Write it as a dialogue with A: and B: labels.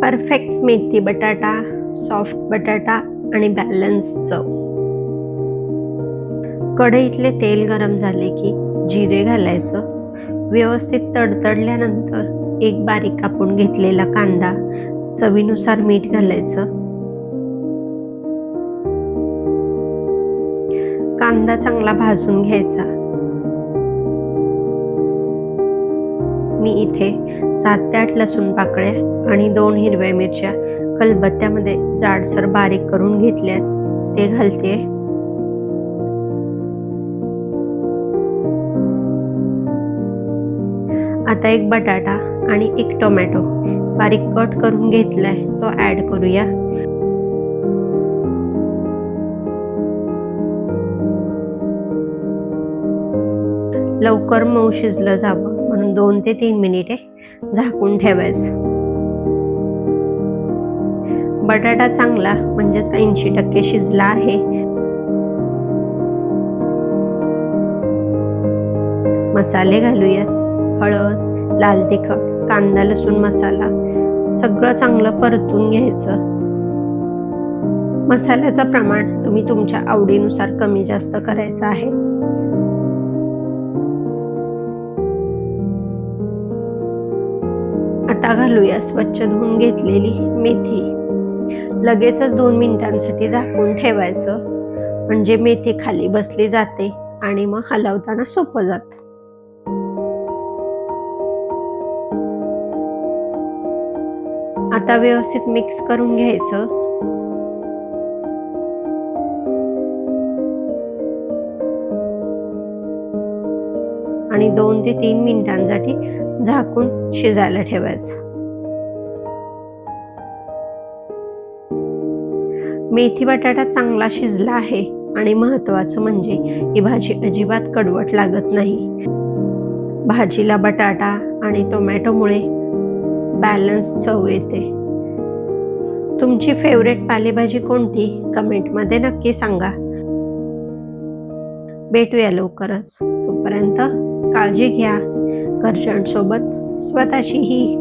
A: Perfect मेथी बटाटा, soft बटाटा आणि बॅलन्स चव. कढईतले तेल गरम झाले की जिरे घालायचं. व्यवस्थित तडतडल्यानंतर एक बारीक कापून घेतलेला कांदा, चवीनुसार मीठ घालायचं. कांदा चांगला भाजून घ्यायचा. मी इथे 7 ते 8 लसूण पाकळ्या आणि 2 हिरव्या मिरच्या खलबत्त्यामध्ये जाडसर बारीक करून घेतल्यात, ते घालते. आता एक बटाटा आणि एक टोमॅटो बारीक कट करून घेतलाय, तो ऍड करूया. लवकर मऊ शिजलं जावं म्हणून 2 ते 3 मिनिटे झाकून ठेवायचं. बटाटा चांगला म्हणजेच 80% शिजला आहे. मसाले घालूयात. हळद, लाल तिखट, कांदा लसूण मसाला सगळं चांगलं परतून घ्यायचं. मसाल्याचं प्रमाण तुम्ही तुमच्या आवडीनुसार कमी जास्त करायचं आहे. आता घालूया स्वच्छ धुवून घेतलेली मेथी. लगेचच 2 मिनिटांसाठी झाकून ठेवायचं, म्हणजे मेथी खाली बसली जाते आणि मग हलवताना सोपं जातं. आता व्यवस्थित मिक्स करून घ्यायचं. आणि 2 ते 3 मिनिटांसाठी झाकून शिजायला ठेवायचं. मेथी बटाटा चांगला शिजला आहे आणि महत्त्वाचं म्हणजे ही भाजी अजिबात कडवट लागत नाही. भाजीला बटाटा आणि टोमॅटोमुळे बॅलन्स चव येते. तुमची फेवरेट पालेभाजी कोणती कमेंटमध्ये नक्की सांगा. भेटूया लवकरच. तोपर्यंत काळजी घ्या. घरच्यांसोबत स्वतःचीही.